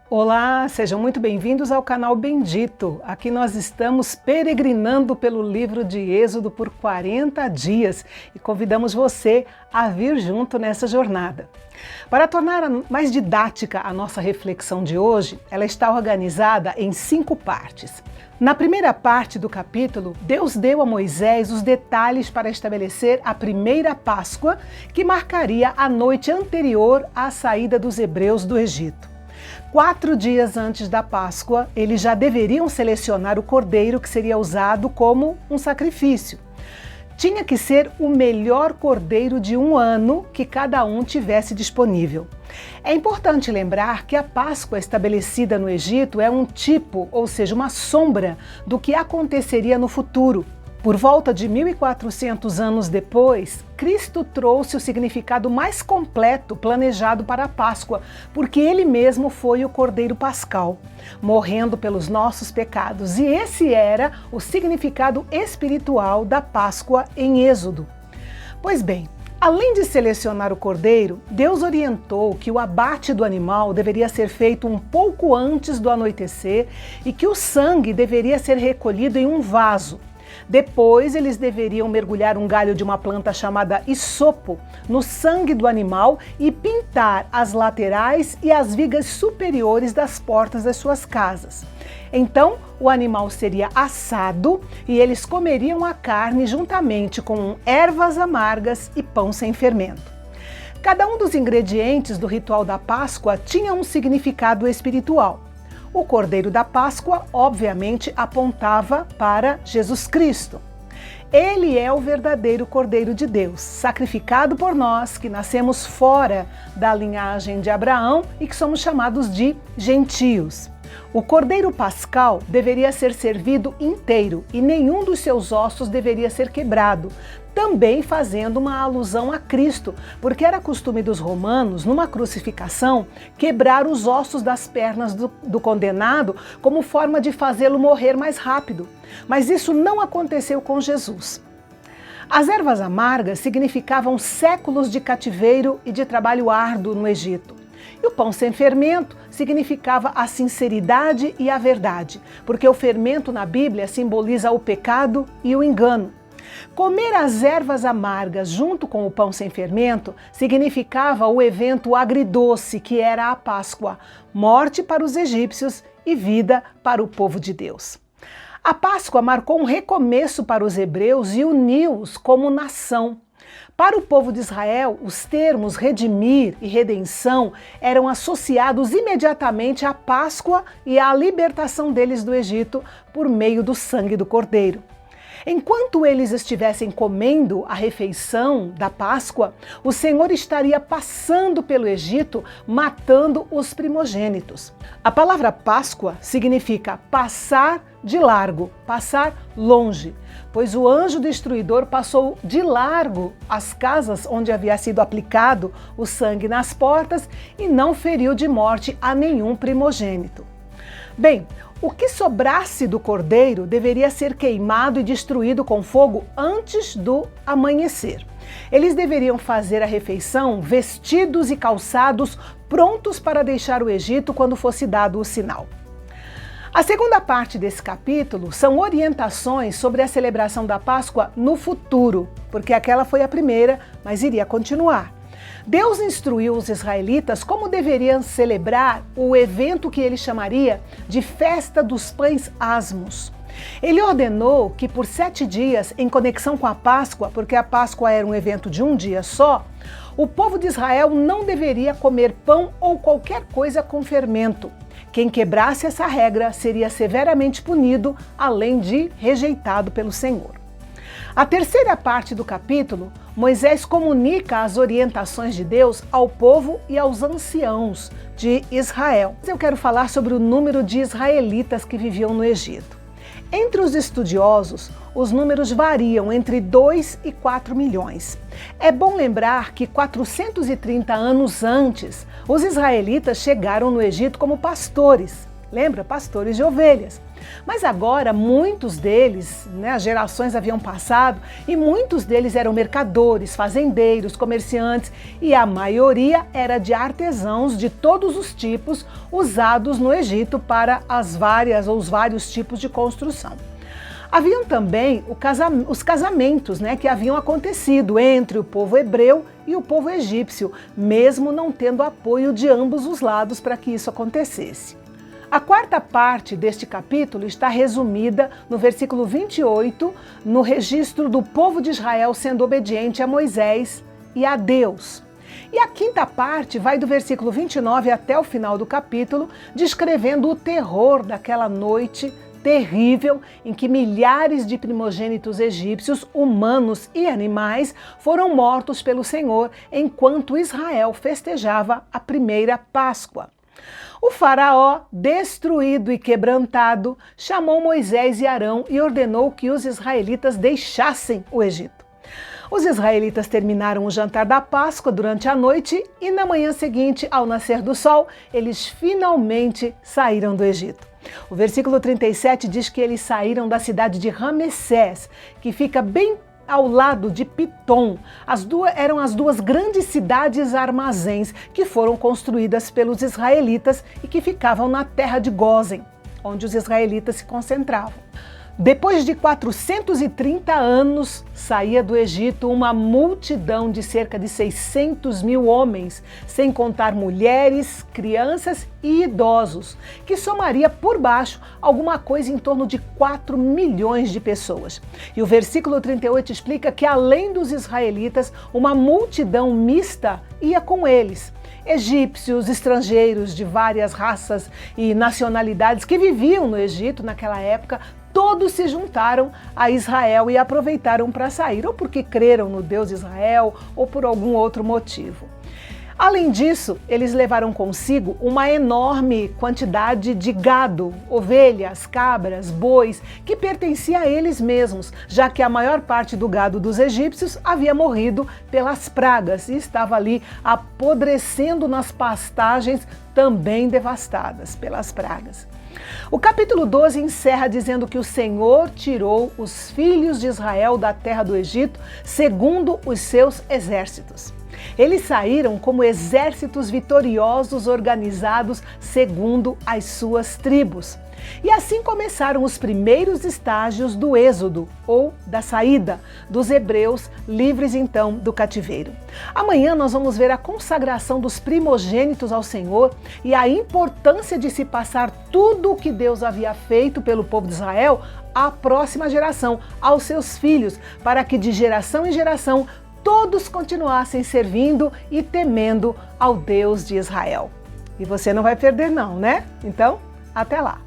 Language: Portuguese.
Olá, sejam muito bem-vindos ao canal Bendito. Aqui nós estamos peregrinando pelo livro de Êxodo por 40 dias e convidamos você a vir junto nessa jornada. Para tornar mais didática a nossa reflexão de hoje, ela está organizada em 5 partes. Na primeira parte do capítulo, Deus deu a Moisés os detalhes para estabelecer a primeira Páscoa, que marcaria a noite anterior à saída dos hebreus do Egito. 4 dias antes da Páscoa, eles já deveriam selecionar o cordeiro que seria usado como um sacrifício. Tinha que ser o melhor cordeiro de 1 ano que cada um tivesse disponível. É importante lembrar que a Páscoa estabelecida no Egito é um tipo, ou seja, uma sombra do que aconteceria no futuro. Por volta de 1400 anos depois, Cristo trouxe o significado mais completo planejado para a Páscoa, porque ele mesmo foi o Cordeiro Pascal, morrendo pelos nossos pecados. E esse era o significado espiritual da Páscoa em Êxodo. Pois bem, além de selecionar o cordeiro, Deus orientou que o abate do animal deveria ser feito um pouco antes do anoitecer e que o sangue deveria ser recolhido em um vaso. Depois, eles deveriam mergulhar um galho de uma planta chamada hisopo no sangue do animal e pintar as laterais e as vigas superiores das portas das suas casas. Então, o animal seria assado e eles comeriam a carne juntamente com ervas amargas e pão sem fermento. Cada um dos ingredientes do ritual da Páscoa tinha um significado espiritual. O Cordeiro da Páscoa, obviamente, apontava para Jesus Cristo. Ele é o verdadeiro Cordeiro de Deus, sacrificado por nós que nascemos fora da linhagem de Abraão e que somos chamados de gentios. O Cordeiro Pascal deveria ser servido inteiro e nenhum dos seus ossos deveria ser quebrado, também fazendo uma alusão a Cristo, porque era costume dos romanos, numa crucificação, quebrar os ossos das pernas do condenado como forma de fazê-lo morrer mais rápido. Mas isso não aconteceu com Jesus. As ervas amargas significavam séculos de cativeiro e de trabalho árduo no Egito. E o pão sem fermento significava a sinceridade e a verdade, porque o fermento na Bíblia simboliza o pecado e o engano. Comer as ervas amargas junto com o pão sem fermento significava o evento agridoce que era a Páscoa, morte para os egípcios e vida para o povo de Deus. A Páscoa marcou um recomeço para os hebreus e uniu-os como nação. Para o povo de Israel, os termos redimir e redenção eram associados imediatamente à Páscoa e à libertação deles do Egito por meio do sangue do Cordeiro. Enquanto eles estivessem comendo a refeição da Páscoa, o Senhor estaria passando pelo Egito, matando os primogênitos. A palavra Páscoa significa passar de largo, passar longe, pois o anjo destruidor passou de largo as casas onde havia sido aplicado o sangue nas portas e não feriu de morte a nenhum primogênito. Bem, o que sobrasse do cordeiro deveria ser queimado e destruído com fogo antes do amanhecer. Eles deveriam fazer a refeição vestidos e calçados, prontos para deixar o Egito quando fosse dado o sinal. A segunda parte desse capítulo são orientações sobre a celebração da Páscoa no futuro, porque aquela foi a primeira, mas iria continuar. Deus instruiu os israelitas como deveriam celebrar o evento que ele chamaria de Festa dos Pães Asmos. Ele ordenou que por 7 dias, em conexão com a Páscoa, porque a Páscoa era um evento de um dia só, o povo de Israel não deveria comer pão ou qualquer coisa com fermento. Quem quebrasse essa regra seria severamente punido, além de rejeitado pelo Senhor. A terceira parte do capítulo, Moisés comunica as orientações de Deus ao povo e aos anciãos de Israel. Eu quero falar sobre o número de israelitas que viviam no Egito. Entre os estudiosos, os números variam entre 2 e 4 milhões. É bom lembrar que 430 anos antes, os israelitas chegaram no Egito como pastores. Lembra? Pastores de ovelhas. Mas agora muitos deles, as gerações haviam passado e muitos deles eram mercadores, fazendeiros, comerciantes e a maioria era de artesãos de todos os tipos usados no Egito para os vários tipos de construção. Haviam também os casamentos que haviam acontecido entre o povo hebreu e o povo egípcio, mesmo não tendo apoio de ambos os lados para que isso acontecesse. A quarta parte deste capítulo está resumida no versículo 28, no registro do povo de Israel sendo obediente a Moisés e a Deus. E a quinta parte vai do versículo 29 até o final do capítulo, descrevendo o terror daquela noite terrível em que milhares de primogênitos egípcios, humanos e animais, foram mortos pelo Senhor enquanto Israel festejava a primeira Páscoa. O faraó, destruído e quebrantado, chamou Moisés e Arão e ordenou que os israelitas deixassem o Egito. Os israelitas terminaram o jantar da Páscoa durante a noite e na manhã seguinte, ao nascer do sol, eles finalmente saíram do Egito. O versículo 37 diz que eles saíram da cidade de Ramessés, que fica bem ao lado de Pitom. Eram as duas grandes cidades armazéns que foram construídas pelos israelitas e que ficavam na terra de Gósen, onde os israelitas se concentravam. Depois de 430 anos, saía do Egito uma multidão de cerca de 600 mil homens, sem contar mulheres, crianças e idosos, que somaria por baixo alguma coisa em torno de 4 milhões de pessoas. E o versículo 38 explica que além dos israelitas, uma multidão mista ia com eles. Egípcios, estrangeiros de várias raças e nacionalidades que viviam no Egito naquela época, todos se juntaram a Israel e aproveitaram para sair, ou porque creram no Deus de Israel, ou por algum outro motivo. Além disso, eles levaram consigo uma enorme quantidade de gado, ovelhas, cabras, bois, que pertencia a eles mesmos, já que a maior parte do gado dos egípcios havia morrido pelas pragas e estava ali apodrecendo nas pastagens também devastadas pelas pragas. O capítulo 12 encerra dizendo que o Senhor tirou os filhos de Israel da terra do Egito segundo os seus exércitos. Eles saíram como exércitos vitoriosos organizados segundo as suas tribos. E assim começaram os primeiros estágios do êxodo, ou da saída, dos hebreus livres então do cativeiro. Amanhã nós vamos ver a consagração dos primogênitos ao Senhor e a importância de se passar tudo o que Deus havia feito pelo povo de Israel à próxima geração, aos seus filhos, para que de geração em geração todos continuassem servindo e temendo ao Deus de Israel. E você não vai perder não, né? Então, até lá!